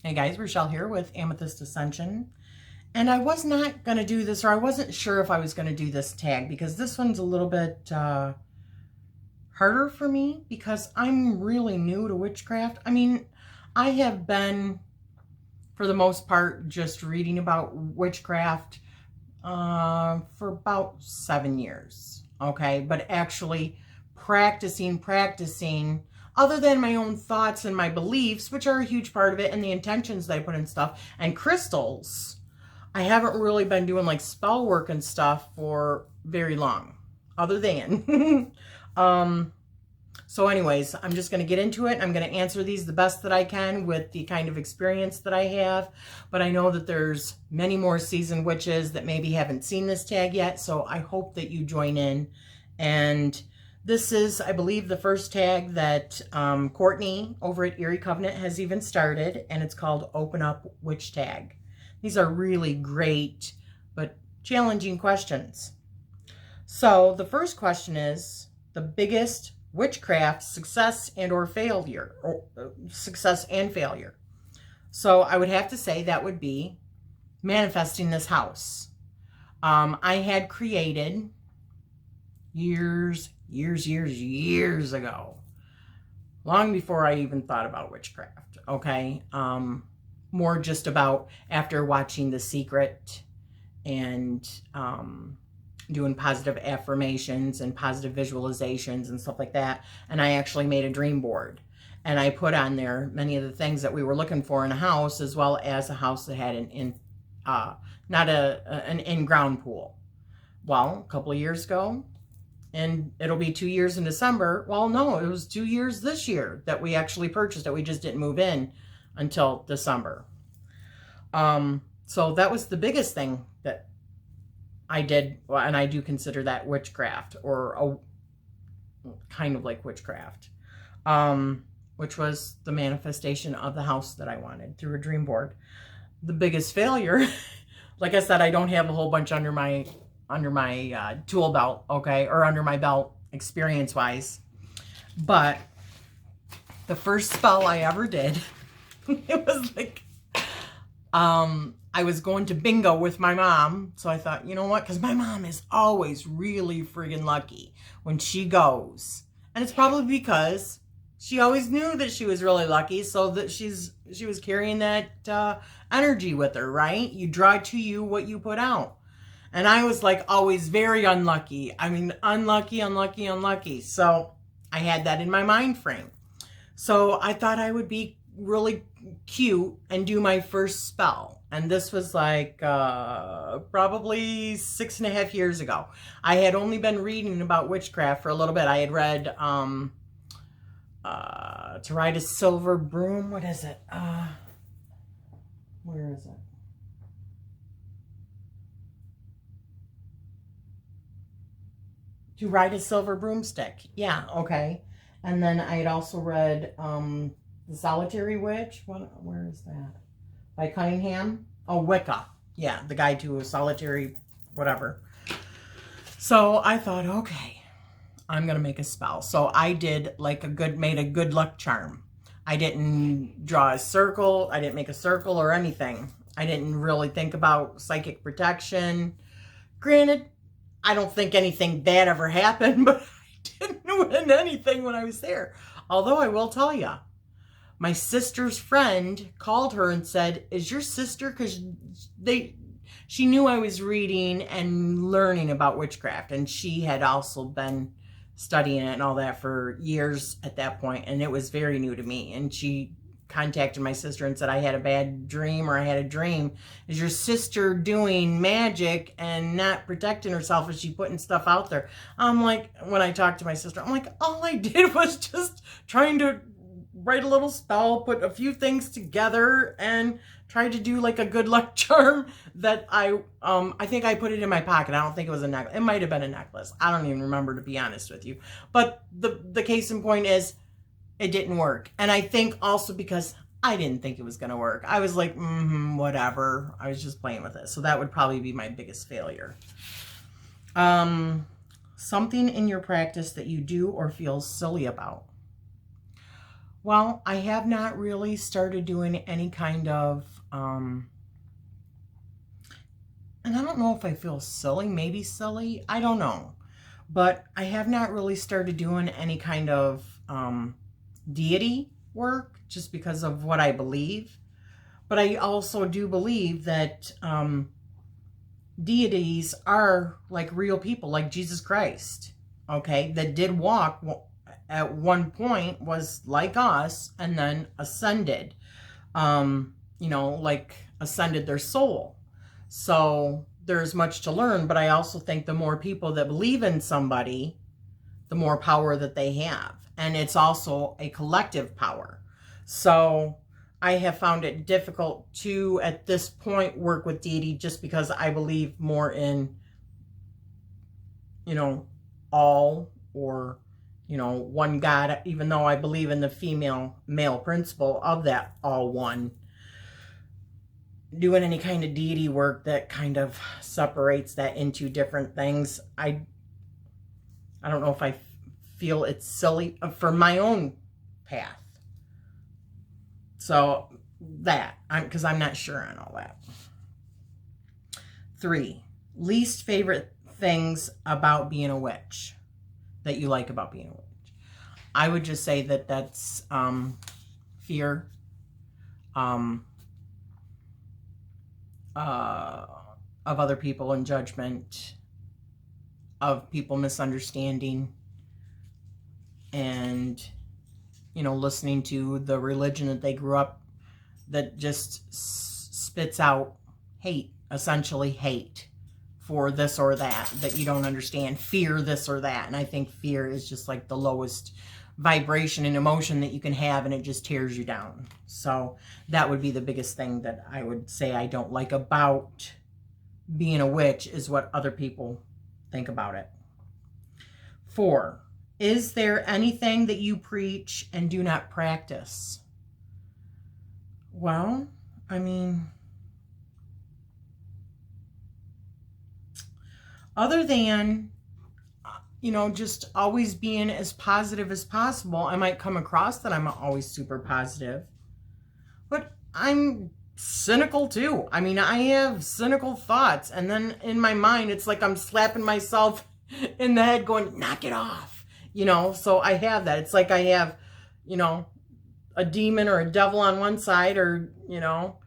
Hey guys, Rachele here with Amethyst Ascension. And I was not going to do this, or I wasn't sure if I was going to do this tag, because this one's a little bit harder for me because I'm really new to witchcraft. I mean, I have been, for the most part, just reading about witchcraft for about 7 years, okay? But actually practicing, other than my own thoughts and my beliefs, which are a huge part of it, and the intentions that I put in stuff, and crystals, I haven't really been doing like spell work and stuff for very long, other than. So anyways, I'm just going to get into it. I'm going to answer these the best that I can with the kind of experience that I have. But I know that there's many more seasoned witches that maybe haven't seen this tag yet. So I hope that you join in. And this is, I believe, the first tag that Courtney over at Erie Covenant has even started. And it's called OpenUpWitchTag. These are really great but challenging questions. So the first question is the biggest witchcraft success and or failure, or success and failure. So I would have to say that would be manifesting this house. I had created years ago, long before I even thought about witchcraft, okay? More just about after watching The Secret and doing positive affirmations and positive visualizations and stuff like that. And I actually made a dream board. And I put on there many of the things that we were looking for in a house, as well as a house that had an in-ground pool. Well, a couple of years ago, and it'll be 2 years in December. Well, no, it was 2 years this year that we actually purchased it. We just didn't move in until December. So that was the biggest thing that I did, and I do consider that witchcraft, or a kind of like witchcraft, which was the manifestation of the house that I wanted through a dream board. The biggest failure, like I said, I don't have a whole bunch under my tool belt, okay, or under my belt experience-wise, but the first spell I ever did, it was like, I was going to bingo with my mom. So I thought, you know what? Because my mom is always really friggin' lucky when she goes. And it's probably because she always knew that she was really lucky. So that she was carrying that energy with her, right? You draw to you what you put out. And I was like always very unlucky. I mean, unlucky. So I had that in my mind frame. So I thought I would be really cute and do my first spell. And this was like probably 6.5 years ago. I had only been reading about witchcraft for a little bit. I had read To Ride a Silver Broom. What is it? Where is it? To Ride a Silver Broomstick. Yeah, okay. And then I had also read The Solitary Witch. Where is that? By Cunningham. Oh, Wicca. Yeah, the Guide to a Solitary whatever. So I thought, okay, I'm going to make a spell. So I did like made a good luck charm. I didn't draw a circle. I didn't make a circle or anything. I didn't really think about psychic protection. Granted, I don't think anything bad ever happened, but I didn't win anything when I was there. Although I will tell you, my sister's friend called her and said, is your sister, because she knew I was reading and learning about witchcraft, and she had also been studying it and all that for years at that point, and it was very new to me. And she contacted my sister and said, I had a bad dream, or I had a dream. Is your sister doing magic and not protecting herself? Is she putting stuff out there? I'm like, when I talked to my sister, I'm like, all I did was just trying to write a little spell, put a few things together, and try to do like a good luck charm that I think I put it in my pocket. I don't think it was a necklace. It might have been a necklace. I don't even remember, to be honest with you. But the case in point is, it didn't work. And I think also because I didn't think it was going to work. I was like, whatever. I was just playing with it. So that would probably be my biggest failure. Something in your practice that you do or feel silly about. Well, I have not really started doing any kind of, and I don't know if I feel silly, maybe silly, I don't know. But I have not really started doing any kind of deity work just because of what I believe. But I also do believe that deities are like real people, like Jesus Christ, okay, that did walk at one point, was like us, and then ascended, you know, like ascended their soul. So there's much to learn, but I also think the more people that believe in somebody, the more power that they have. And it's also a collective power. So I have found it difficult to, at this point, work with deity just because I believe more in, you know, all, or, you know, one God, even though I believe in the female-male principle of that all one. Doing any kind of deity work that kind of separates that into different things, I don't know if I feel it's silly for my own path. So that, because I'm not sure on all that. 3, least favorite things about being a witch that you like about being a witch. I would just say that that's fear, of other people and judgment, of people misunderstanding, and, you know, listening to the religion that they grew up that just spits out hate, essentially hate for this or that you don't understand, fear this or that. And I think fear is just like the lowest vibration and emotion that you can have, and it just tears you down. So that would be the biggest thing that I would say I don't like about being a witch, is what other people think about it. 4, is there anything that you preach and do not practice? Well, I mean, other than, you know, just always being as positive as possible. I might come across that I'm always super positive, but I'm cynical too. I mean, I have cynical thoughts, and then in my mind, it's like I'm slapping myself in the head going, knock it off, you know? So I have that. It's like I have, you know, a demon or a devil on one side, or, you know,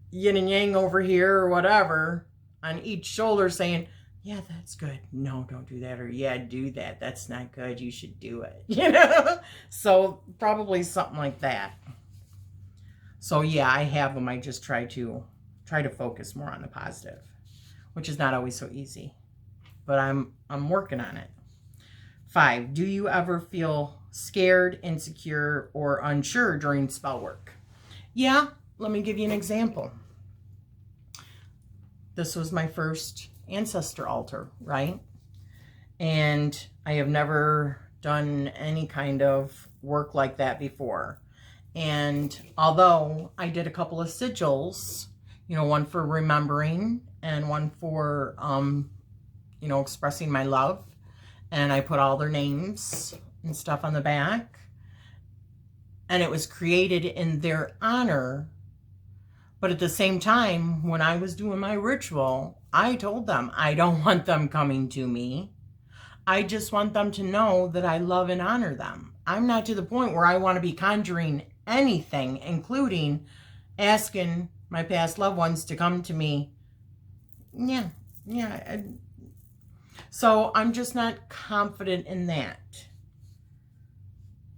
yin and yang over here, or whatever, on each shoulder saying, yeah, that's good. No, don't do that. Or yeah, do that. That's not good. You should do it. You know? So probably something like that. So yeah, I have them. I just try to focus more on the positive, which is not always so easy, but I'm working on it. 5, do you ever feel scared, insecure, or unsure during spell work? Yeah, let me give you an example. This was my first ancestor altar, right? And I have never done any kind of work like that before. And although I did a couple of sigils, you know, one for remembering and one for, you know, expressing my love, and I put all their names and stuff on the back, and it was created in their honor. But at the same time, when I was doing my ritual, I told them I don't want them coming to me. I just want them to know that I love and honor them. I'm not to the point where I want to be conjuring anything, including asking my past loved ones to come to me. Yeah. So I'm just not confident in that.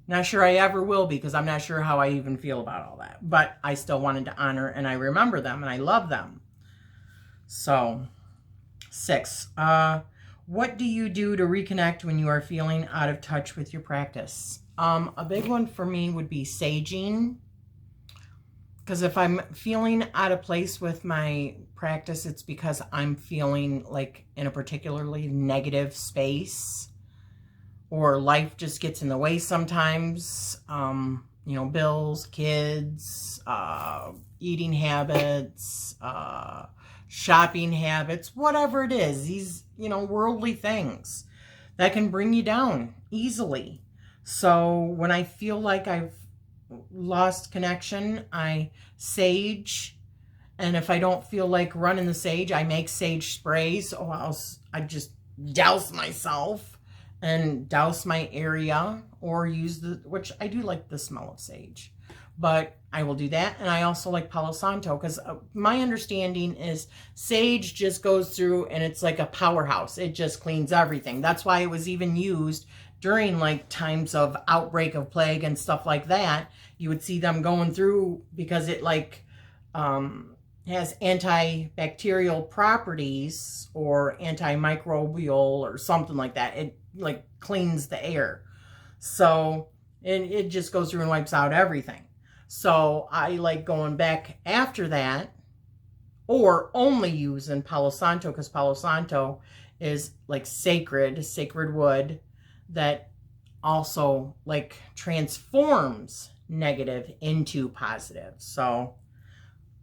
Not sure I ever will be, because I'm not sure how I even feel about all that. But I still wanted to honor, and I remember them, and I love them. So, 6. What do you do to reconnect when you are feeling out of touch with your practice? A big one for me would be saging. Because if I'm feeling out of place with my practice, it's because I'm feeling like in a particularly negative space, or life just gets in the way sometimes. You know, bills, kids, eating habits, shopping habits, whatever it is, these, you know, worldly things that can bring you down easily. So when I feel like I've lost connection, I sage. And if I don't feel like running the sage, I make sage sprays. Or I just douse myself and douse my area, or use which I do like the smell of sage. But I will do that. And I also like Palo Santo, because my understanding is sage just goes through and it's like a powerhouse. It just cleans everything. That's why it was even used during like times of outbreak of plague and stuff like that. You would see them going through, because it like has antibacterial properties or antimicrobial or something like that. It like cleans the air. So it just goes through and wipes out everything. So I like going back after that, or only using Palo Santo, because Palo Santo is like sacred wood that also like transforms negative into positive. So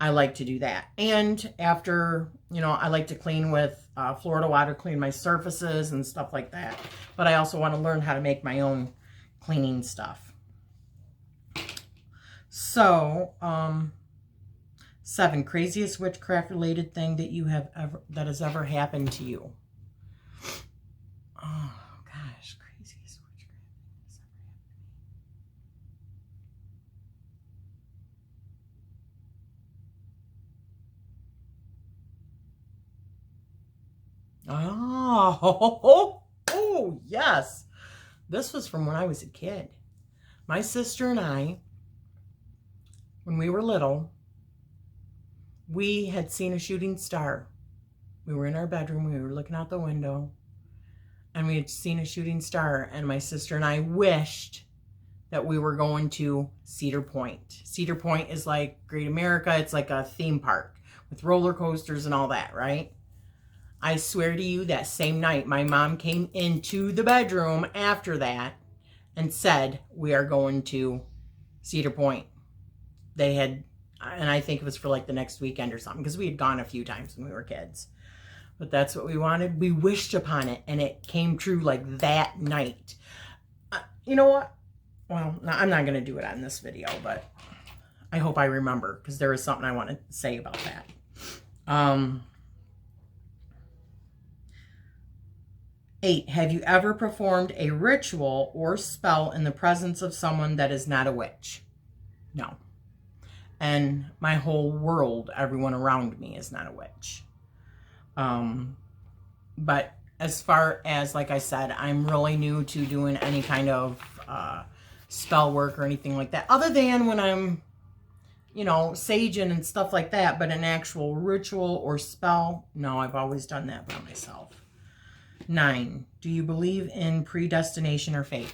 I like to do that. And after, you know, I like to clean with Florida water, clean my surfaces and stuff like that. But I also want to learn how to make my own cleaning stuff. So, 7, craziest witchcraft related thing that has ever happened to you. Oh gosh, craziest witchcraft thing that's ever happened to me. Oh, yes. This was from when I was a kid. My sister and I, when we were little, we had seen a shooting star. We were in our bedroom, we were looking out the window, and we had seen a shooting star, and my sister and I wished that we were going to Cedar Point. Cedar Point is like Great America. It's like a theme park with roller coasters and all that, right? I swear to you, that same night, my mom came into the bedroom after that and said, we are going to Cedar Point. They had, and I think it was for like the next weekend or something, because we had gone a few times when we were kids. But that's what we wanted. We wished upon it, and it came true like that night. You know what? Well, I'm not going to do it on this video, but I hope I remember, because there is something I want to say about that. 8, have you ever performed a ritual or spell in the presence of someone that is not a witch? No. And my whole world, everyone around me is not a witch. But as far as, like I said, I'm really new to doing any kind of spell work or anything like that, other than when I'm, you know, saging and stuff like that. But an actual ritual or spell, no, I've always done that by myself. 9, do you believe in predestination or fate?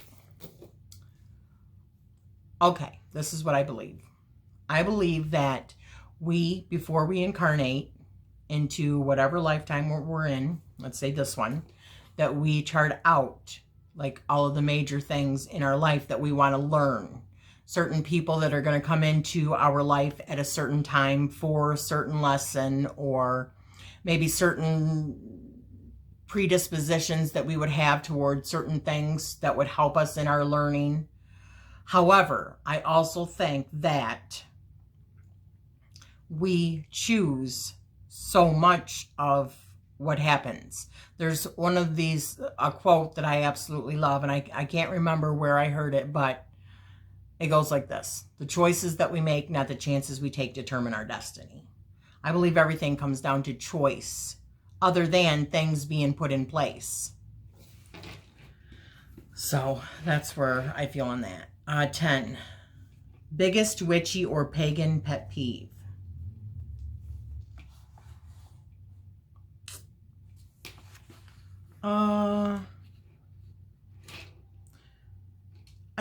Okay, this is what I believe. I believe that we, before we incarnate into whatever lifetime we're in, let's say this one, that we chart out like all of the major things in our life that we want to learn. Certain people that are going to come into our life at a certain time for a certain lesson, or maybe certain predispositions that we would have toward certain things that would help us in our learning. However, I also think that we choose so much of what happens. There's one of these, a quote that I absolutely love, and I can't remember where I heard it, but it goes like this: the choices that we make, not the chances we take, determine our destiny. I believe everything comes down to choice, other than things being put in place. So that's where I feel on that. 10, biggest witchy or pagan pet peeve. I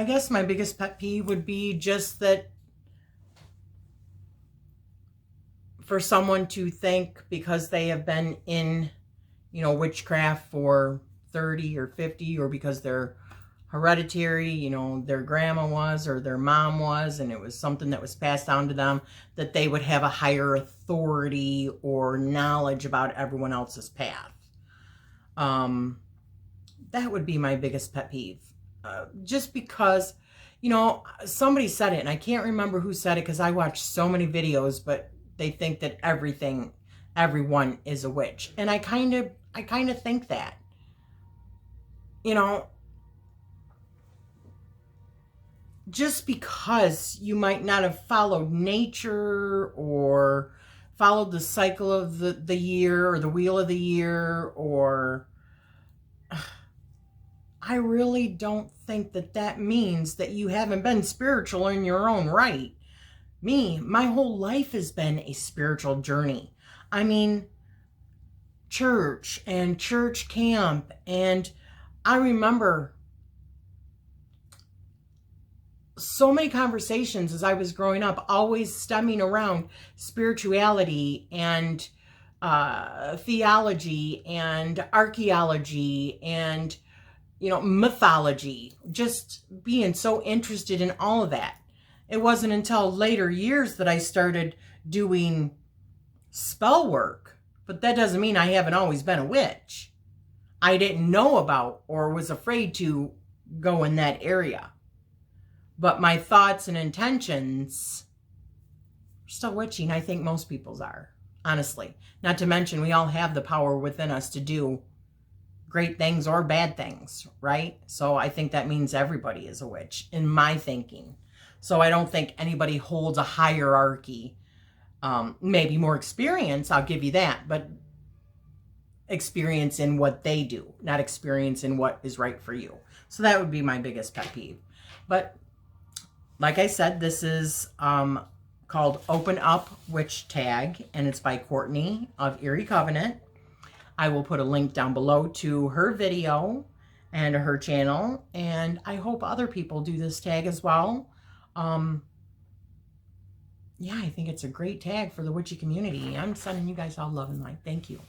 guess my biggest pet peeve would be just that for someone to think because they have been in, you know, witchcraft for 30 or 50, or because they're hereditary, you know, their grandma was or their mom was, and it was something that was passed down to them, that they would have a higher authority or knowledge about everyone else's path. That would be my biggest pet peeve. just because, you know, somebody said it, and I can't remember who said it because I watch so many videos, but they think that everyone is a witch. And I kind of think that, you know, just because you might not have followed nature or followed the cycle of the year or the wheel of the year, or I really don't think that means that you haven't been spiritual in your own right. My whole life has been a spiritual journey. I mean, church and church camp, and I remember so many conversations as I was growing up, always stemming around spirituality and theology and archaeology and, you know, mythology, just being so interested in all of that. It wasn't until later years that I started doing spell work, but that doesn't mean I haven't always been a witch. I didn't know about or was afraid to go in that area. But my thoughts and intentions are still witchy, and I think most people's are, honestly. Not to mention, we all have the power within us to do great things or bad things, right? So I think that means everybody is a witch, in my thinking. So I don't think anybody holds a hierarchy. Maybe more experience, I'll give you that, but experience in what they do, not experience in what is right for you. So that would be my biggest pet peeve. But like I said, this is called OpenUpWitchTag, and it's by Courtney of Erie Covenant. I will put a link down below to her video and her channel, and I hope other people do this tag as well. Yeah, I think it's a great tag for the witchy community. I'm sending you guys all love and light. Thank you.